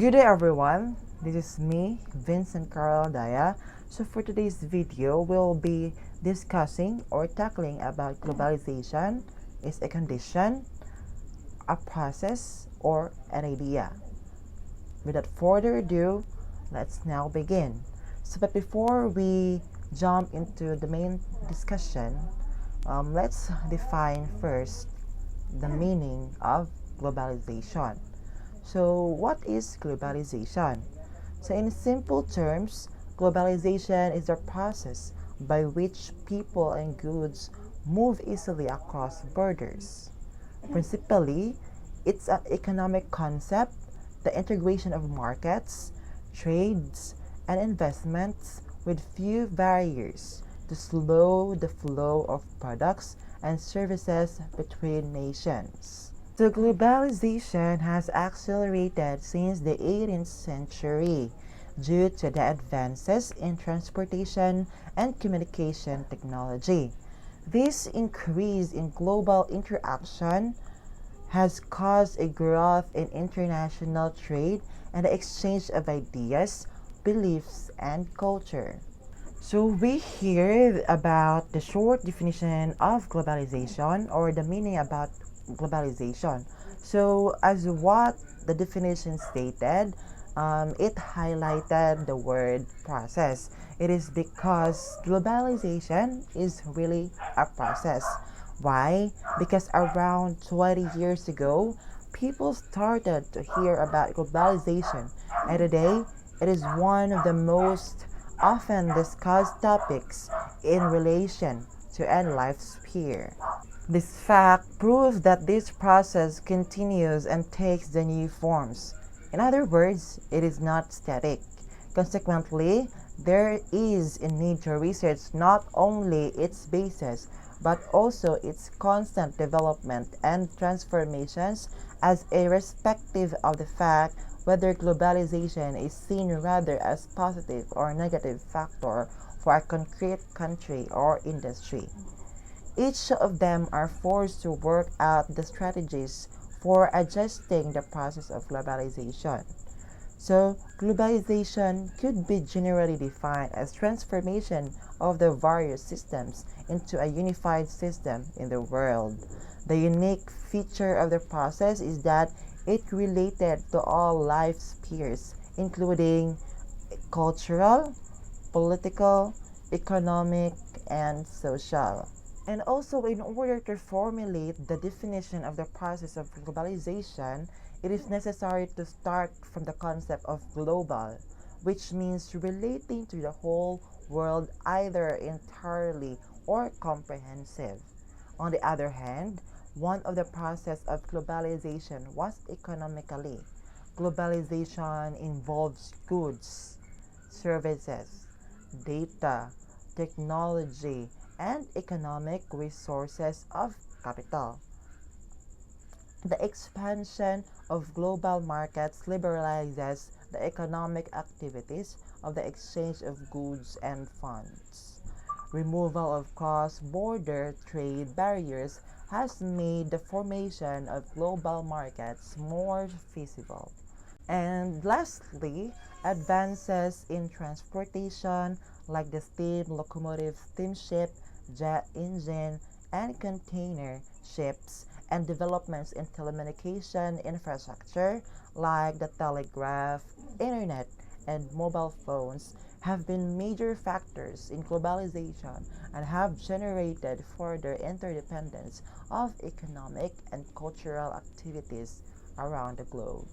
Good day everyone, this is me, Vincent Carl Daya. So for today's video, we'll be discussing or tackling about globalization is a condition, a process, or an idea. Without further ado, let's now begin. But before we jump into the main discussion, let's define first the meaning of globalization. So, what is globalization? So, in simple terms, globalization is the process by which people and goods move easily across borders. Principally, it's an economic concept, the integration of markets, trades, and investments with few barriers to slow the flow of products and services between nations. So globalization has accelerated since the 18th century due to the advances in transportation and communication technology. This increase in global interaction has caused a growth in international trade and the exchange of ideas, beliefs, and culture. So we hear about the short definition of globalization or the meaning about globalization. So as what the definition stated, it highlighted the word process. It is because globalization is really a process. Why? Because around 20 years ago, people started to hear about globalization, and today it is one of the most often discussed topics in relation to end life sphere. This fact proves that this process continues and takes the new forms. In other words, it is not static. Consequently, there is a need to research not only its basis but also its constant development and transformations as irrespective of the fact whether globalization is seen rather as positive or negative factor for a concrete country or industry. Each of them are forced to work out the strategies for adjusting the process of globalization. So, globalization could be generally defined as transformation of the various systems into a unified system in the world. The unique feature of the process is that it related to all life spheres, including cultural, political, economic, and social. And also, in order to formulate the definition of the process of globalization, it is necessary to start from the concept of global, which means relating to the whole world either entirely or comprehensive. On the other hand, one of the process of globalization was economically. Globalization involves goods, services, data, technology, and economic resources of capital. The expansion of global markets liberalizes the economic activities of the exchange of goods and funds. Removal of cross-border trade barriers has made the formation of global markets more feasible. And lastly, advances in transportation like the steam locomotive, steamship, jet engine, and container ships, and developments in telecommunication infrastructure like the telegraph, internet, and mobile phones have been major factors in globalization and have generated further interdependence of economic and cultural activities around the globe.